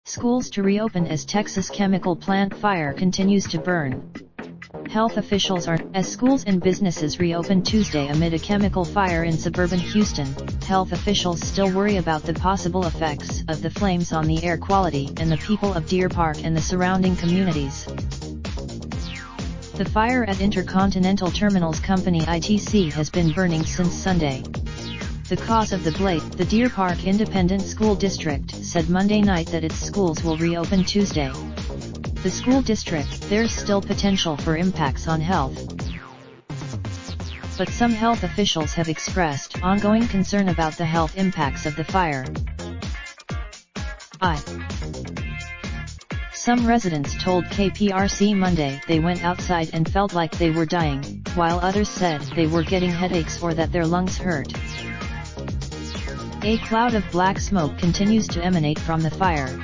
Schools to reopen as Texas chemical plant fire continues to burn. Health officials are, as schools and businesses reopen Tuesday amid a chemical fire in suburban Houston, health officials still worry about the possible effects of the flames on the air quality and the people of Deer Park and the surrounding communities. The fire at Intercontinental Terminals Company ITC has been burning since Sunday. The cause of the blaze, the Deer Park Independent School District said Monday night that its schools will reopen Tuesday. The school district, there's still potential for impacts on health. But some health officials have expressed ongoing concern about the health impacts of the fire. Some residents told KPRC Monday they went outside and felt like they were dying, while others said they were getting headaches or that their lungs hurt. A cloud of black smoke continues to emanate from the fire.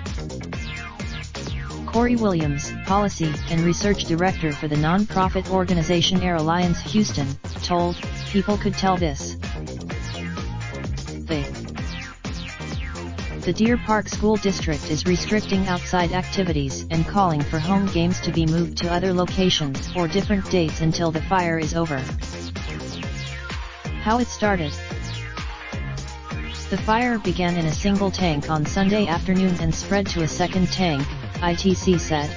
Corey Williams, Policy and Research Director for the nonprofit organization Air Alliance Houston, told People could tell this. The Deer Park School District is restricting outside activities and calling for home games to be moved to other locations or different dates until the fire is over. How it started. The fire began in a single tank on Sunday afternoon and spread to a second tank, ITC said.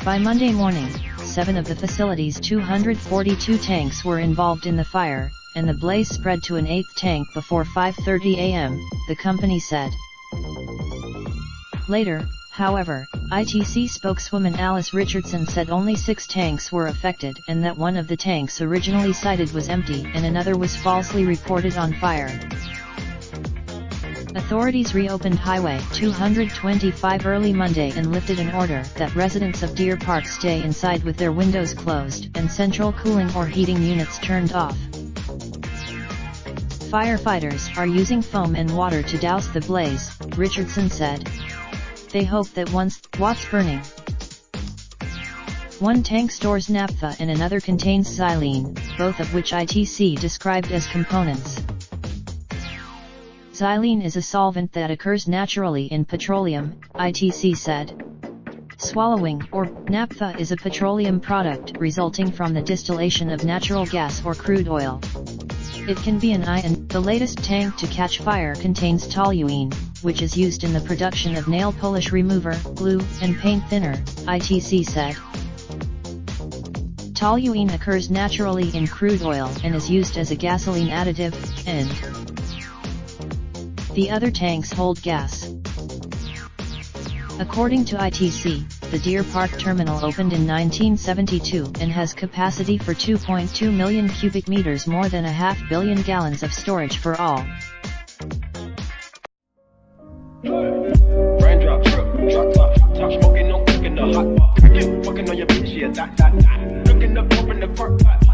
By Monday morning, 7 of the facility's 242 tanks were involved in the fire, and the blaze spread to an 8th tank before 5:30 a.m., the company said. Later, however, ITC spokeswoman Alice Richardson said only 6 tanks were affected and that one of the tanks originally cited was empty and another was falsely reported on fire. Authorities reopened Highway 225 early Monday and lifted an order that residents of Deer Park stay inside with their windows closed and central cooling or heating units turned off. Firefighters are using foam and water to douse the blaze, Richardson said. They hope that what's burning. One tank stores naphtha and another contains xylene, both of which ITC described as components. Xylene is a solvent that occurs naturally in petroleum, ITC said. Swallowing, or naphtha, is a petroleum product resulting from the distillation of natural gas or crude oil. It can be an ion. The latest tank to catch fire contains toluene, which is used in the production of nail polish remover, glue, and paint thinner, ITC said. Toluene occurs naturally in crude oil and is used as a gasoline additive, and the other tanks hold gas. According to ITC, the Deer Park terminal opened in 1972 and has capacity for 2.2 million cubic meters, more than 500 million gallons of storage for all. Raindrop, drop top smoking, no cooking the hot pot. Fucking on your bitch, yeah, that. Looking up, open the park pot.